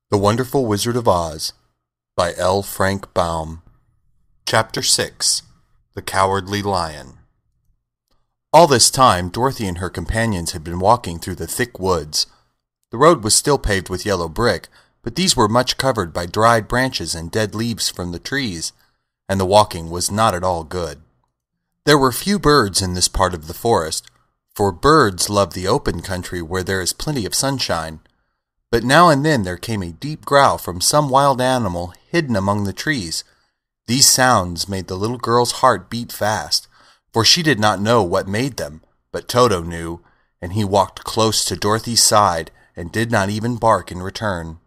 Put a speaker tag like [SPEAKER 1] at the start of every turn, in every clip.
[SPEAKER 1] The Wonderful Wizard of Oz by L. Frank Baum. Chapter 6. The Cowardly Lion. All this time, Dorothy and her companions had been walking through the thick woods. The road was still paved with yellow brick, but these were much covered by dried branches and dead leaves from the trees, and the walking was not at all good. There were few birds in this part of the forest, for birds love the open country where there is plenty of sunshine. But now and then there came a deep growl from some wild animal hidden among the trees. These sounds made the little girl's heart beat fast, for she did not know what made them, but Toto knew, and he walked close to Dorothy's side and did not even bark in return.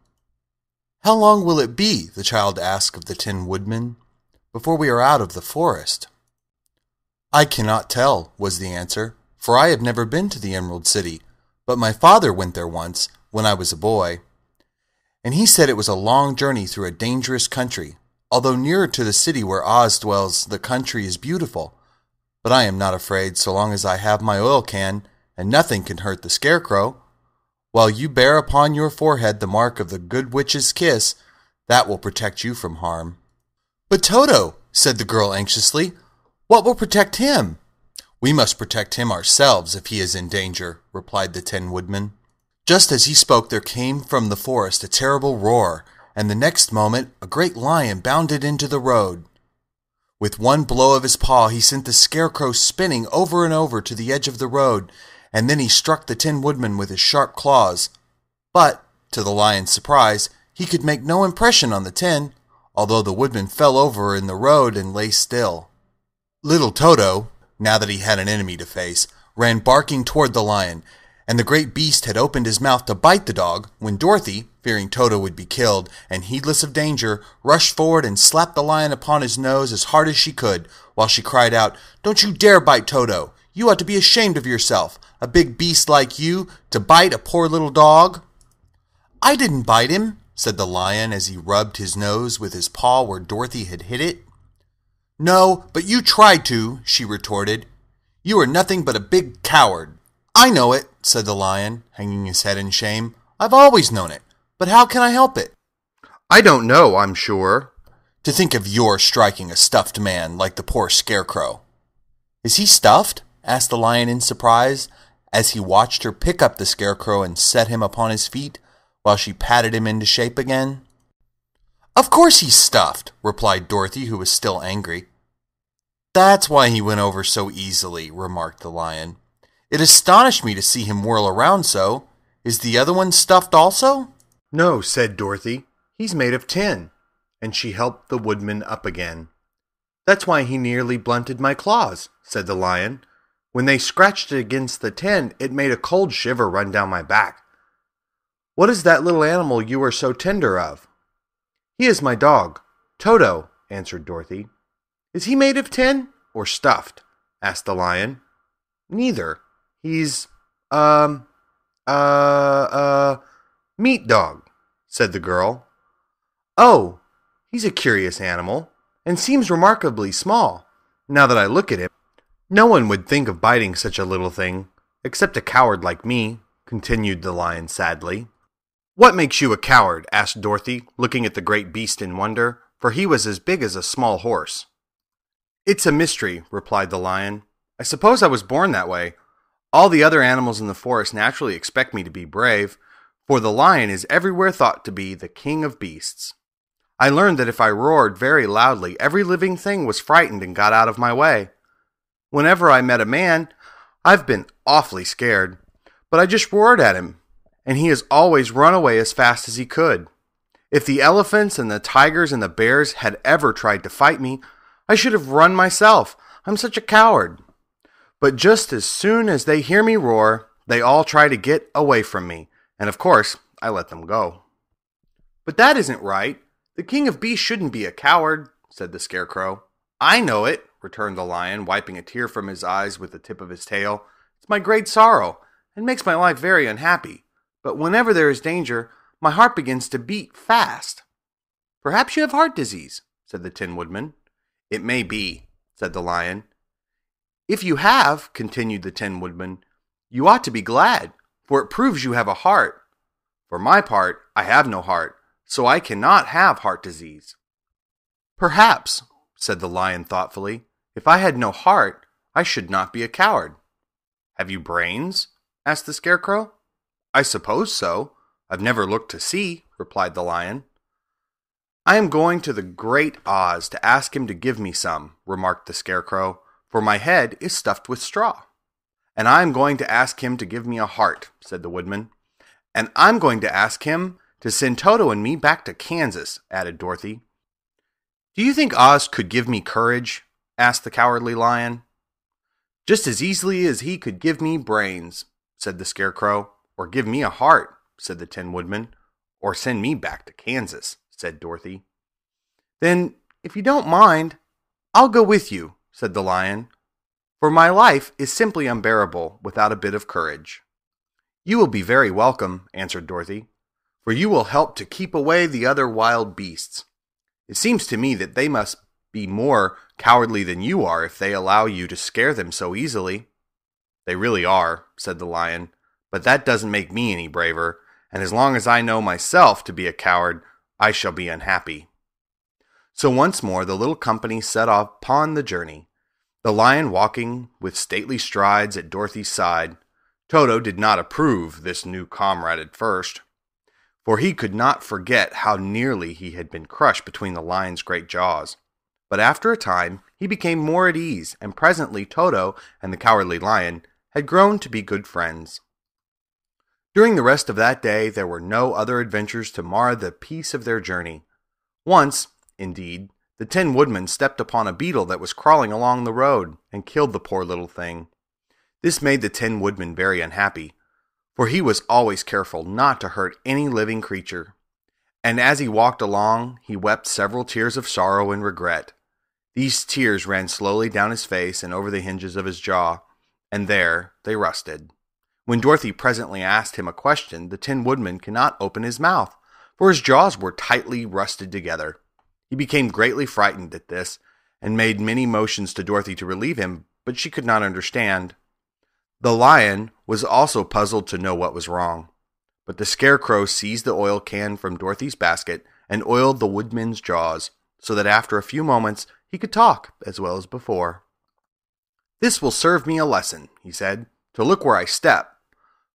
[SPEAKER 1] "How long will it be," the child asked of the Tin Woodman, "before we are out of the forest?" "I cannot tell," was the answer, "for I have never been to the Emerald City, but my father went there once, when I was a boy, and he said it was a long journey through a dangerous country. Although nearer to the city where Oz dwells, the country is beautiful. But I am not afraid so long as I have my oil can, and nothing can hurt the Scarecrow. While you bear upon your forehead the mark of the Good Witch's kiss, that will protect you from harm." "But Toto," said the girl anxiously, "what will protect him?" "We must protect him ourselves if he is in danger," replied the Tin Woodman. Just as he spoke, there came from the forest a terrible roar, and the next moment a great lion bounded into the road. With one blow of his paw, he sent the Scarecrow spinning over and over to the edge of the road, and then he struck the Tin Woodman with his sharp claws. But, to the lion's surprise, he could make no impression on the tin, although the woodman fell over in the road and lay still. Little Toto, now that he had an enemy to face, ran barking toward the lion, and the great beast had opened his mouth to bite the dog when Dorothy, fearing Toto would be killed, and heedless of danger, rushed forward and slapped the lion upon his nose as hard as she could, while she cried out, "Don't you dare bite Toto! You ought to be ashamed of yourself, a big beast like you, to bite a poor little dog!" "I didn't bite him," said the lion as he rubbed his nose with his paw where Dorothy had hit it. "No, but you tried to," she retorted. "You are nothing but a big coward." "I know it," said the lion, hanging his head in shame. "I've always known it, but how can I help it?" "I don't know, I'm sure. To think of your striking a stuffed man like the poor Scarecrow." "Is he stuffed?" asked the lion in surprise, as he watched her pick up the Scarecrow and set him upon his feet, while she patted him into shape again. "Of course he's stuffed," replied Dorothy, who was still angry. "That's why he went over so easily," remarked the lion. "It astonished me to see him whirl around so. Is the other one stuffed also?" "No," said Dorothy. "He's made of tin." And she helped the woodman up again. "That's why he nearly blunted my claws," said the lion. "When they scratched it against the tin, it made a cold shiver run down my back." "What is that little animal you are so tender of?" "He is my dog, Toto," answered Dorothy. "Is he made of tin or stuffed?" asked the lion. "Neither. He's, meat dog," said the girl. "Oh, he's a curious animal, and seems remarkably small, now that I look at him. No one would think of biting such a little thing, except a coward like me," continued the lion sadly. "What makes you a coward?" asked Dorothy, looking at the great beast in wonder, for he was as big as a small horse. "It's a mystery," replied the lion. "I suppose I was born that way. All the other animals in the forest naturally expect me to be brave, for the lion is everywhere thought to be the king of beasts. I learned that if I roared very loudly, every living thing was frightened and got out of my way. Whenever I met a man, I've been awfully scared, but I just roared at him, and he has always run away as fast as he could. If the elephants and the tigers and the bears had ever tried to fight me, I should have run myself. I'm such a coward. But just as soon as they hear me roar, they all try to get away from me, and of course, I let them go." "But that isn't right. The king of beasts shouldn't be a coward," said the Scarecrow. "I know it," returned the lion, wiping a tear from his eyes with the tip of his tail. "It's my great sorrow, and makes my life very unhappy. But whenever there is danger, my heart begins to beat fast." "Perhaps you have heart disease," said the Tin Woodman. "It may be," said the lion. "If you have," continued the Tin Woodman, "you ought to be glad, for it proves you have a heart. For my part, I have no heart, so I cannot have heart disease." "Perhaps," said the lion thoughtfully, "if I had no heart, I should not be a coward." "Have you brains?" asked the Scarecrow. "I suppose so. I've never looked to see," replied the lion. "I am going to the great Oz to ask him to give me some," remarked the Scarecrow, "for my head is stuffed with straw." "And I am going to ask him to give me a heart," said the Woodman. "And I'm going to ask him to send Toto and me back to Kansas," added Dorothy. "Do you think Oz could give me courage?" asked the Cowardly Lion. "Just as easily as he could give me brains," said the Scarecrow. "Or give me a heart," said the Tin Woodman. "Or send me back to Kansas," said Dorothy. "Then, if you don't mind, I'll go with you," said the lion, "for my life is simply unbearable without a bit of courage." "You will be very welcome," answered Dorothy, "for you will help to keep away the other wild beasts. It seems to me that they must be more cowardly than you are if they allow you to scare them so easily." "They really are," said the lion, "but that doesn't make me any braver, and as long as I know myself to be a coward, I shall be unhappy." So once more the little company set off upon the journey, the lion walking with stately strides at Dorothy's side. Toto did not approve this new comrade at first, for he could not forget how nearly he had been crushed between the lion's great jaws. But after a time he became more at ease, and presently Toto and the Cowardly Lion had grown to be good friends. During the rest of that day there were no other adventures to mar the peace of their journey. Once, indeed, the Tin Woodman stepped upon a beetle that was crawling along the road, and killed the poor little thing. This made the Tin Woodman very unhappy, for he was always careful not to hurt any living creature. And as he walked along, he wept several tears of sorrow and regret. These tears ran slowly down his face and over the hinges of his jaw, and there they rusted. When Dorothy presently asked him a question, the Tin Woodman could not open his mouth, for his jaws were tightly rusted together. He became greatly frightened at this, and made many motions to Dorothy to relieve him, but she could not understand. The lion was also puzzled to know what was wrong, but the Scarecrow seized the oil can from Dorothy's basket and oiled the Woodman's jaws, so that after a few moments he could talk as well as before. "This will serve me a lesson," he said, "to look where I step,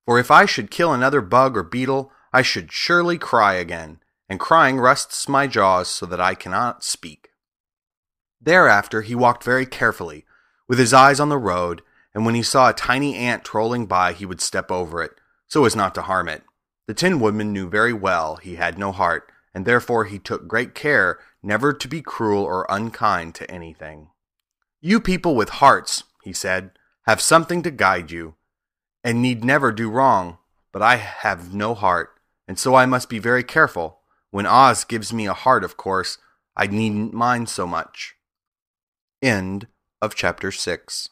[SPEAKER 1] for if I should kill another bug or beetle, I should surely cry again, and crying rusts my jaws so that I cannot speak." Thereafter he walked very carefully, with his eyes on the road, and when he saw a tiny ant trolling by he would step over it, so as not to harm it. The Tin Woodman knew very well he had no heart, and therefore he took great care never to be cruel or unkind to anything. "You people with hearts," he said, "have something to guide you, and need never do wrong, but I have no heart, and so I must be very careful. When Oz gives me a heart, of course, I needn't mind so much." End of chapter 6.